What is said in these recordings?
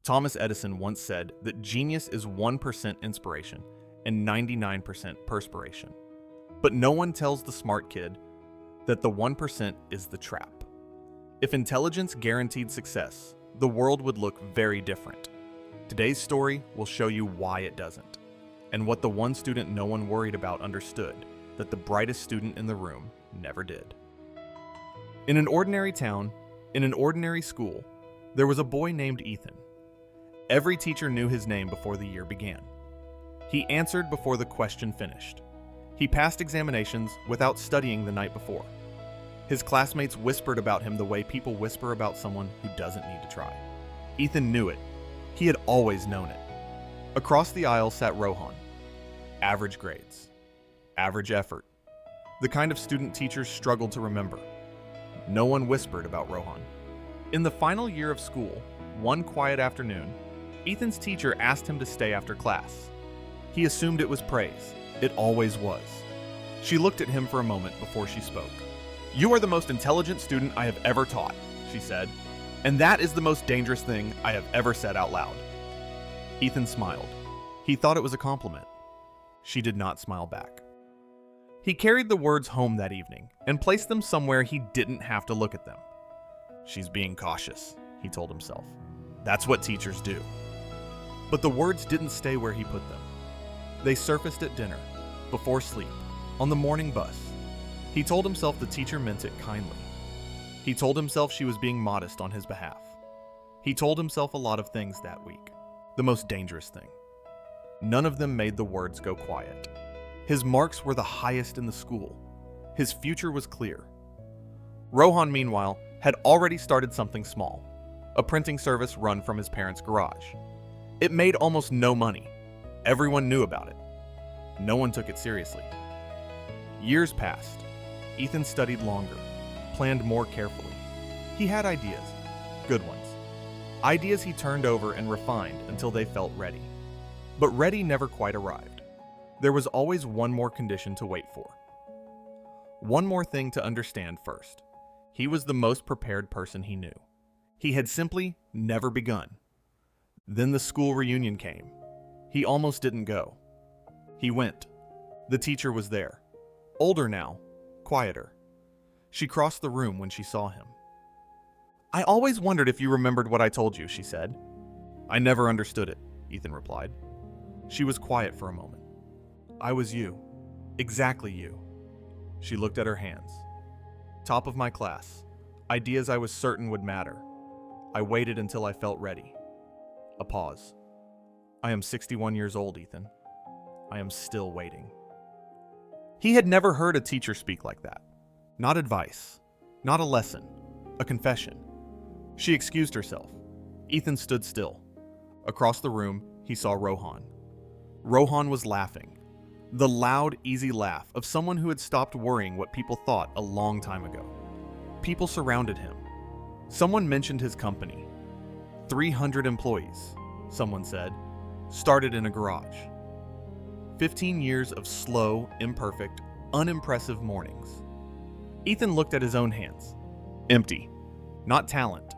Thomas Edison once said that genius is 1% inspiration and 99% perspiration. But no one tells the smart kid that the 1% is the trap. If intelligence guaranteed success, the world would look very different. Today's story will show you why it doesn't, and what the one student no one worried about understood that the brightest student in the room never did. In an ordinary town, in an ordinary school, there was a boy named Ethan. Every teacher knew his name before the year began. He answered before the question finished. He passed examinations without studying the night before. His classmates whispered about him the way people whisper about someone who doesn't need to try. Ethan knew it. He had always known it. Across the aisle sat Rohan. Average grades. Average effort. The kind of student teachers struggled to remember. No one whispered about Rohan. In the final year of school, one quiet afternoon, Ethan's teacher asked him to stay after class. He assumed it was praise. It always was. She looked at him for a moment before she spoke. "You are the most intelligent student I have ever taught," she said, "and that is the most dangerous thing I have ever said out loud." Ethan smiled. He thought it was a compliment. She did not smile back. He carried the words home that evening and placed them somewhere he didn't have to look at them. "She's being cautious," he told himself. "That's what teachers do." But the words didn't stay where he put them. They surfaced at dinner, before sleep, on the morning bus. He told himself the teacher meant it kindly. He told himself she was being modest on his behalf. He told himself a lot of things that week. The most dangerous thing. None of them made the words go quiet. His marks were the highest in the school. His future was clear. Rohan, meanwhile, had already started something small, a printing service run from his parents' garage. It made almost no money. Everyone knew about it. No one took it seriously. Years passed. Ethan studied longer, planned more carefully. He had ideas, good ones. Ideas he turned over and refined until they felt ready. But ready never quite arrived. There was always one more condition to wait for. One more thing to understand first. He was the most prepared person he knew. He had simply never begun. Then the school reunion came. He almost didn't go. He went. The teacher was there. Older now, quieter. She crossed the room when she saw him. "I always wondered if you remembered what I told you," she said. "I never understood it," Ethan replied. She was quiet for a moment. "I was you. Exactly you." She looked at her hands. "Top of my class. Ideas I was certain would matter. I waited until I felt ready." A pause. "I am 61 years old, Ethan. I am still waiting." He had never heard a teacher speak like that. Not advice. Not a lesson. A confession. She excused herself. Ethan stood still. Across the room, he saw Rohan. Rohan was laughing. The loud, easy laugh of someone who had stopped worrying what people thought a long time ago. People surrounded him. Someone mentioned his company. 300 employees, someone said, started in a garage. 15 years of slow, imperfect, unimpressive mornings. Ethan looked at his own hands. Empty. Not talent.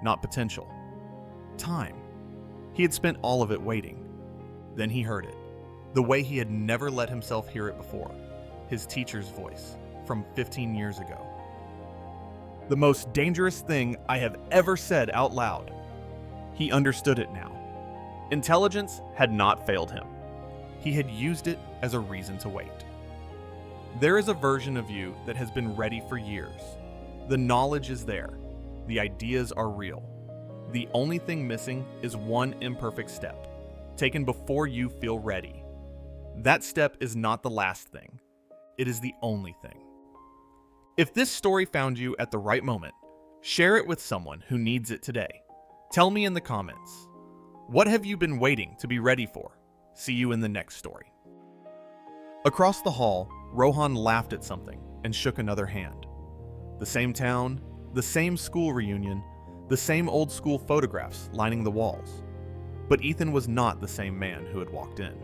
Not potential. Time. He had spent all of it waiting. Then he heard it. The way he had never let himself hear it before. His teacher's voice from 15 years ago. "The most dangerous thing I have ever said out loud." He understood it now. Intelligence had not failed him. He had used it as a reason to wait. There is a version of you that has been ready for years. The knowledge is there. The ideas are real. The only thing missing is one imperfect step, taken before you feel ready. That step is not the last thing. It is the only thing. If this story found you at the right moment, share it with someone who needs it today. Tell me in the comments. What have you been waiting to be ready for? See you in the next story. Across the hall, Rohan laughed at something and shook another hand. The same town, the same school reunion, the same old school photographs lining the walls. But Ethan was not the same man who had walked in.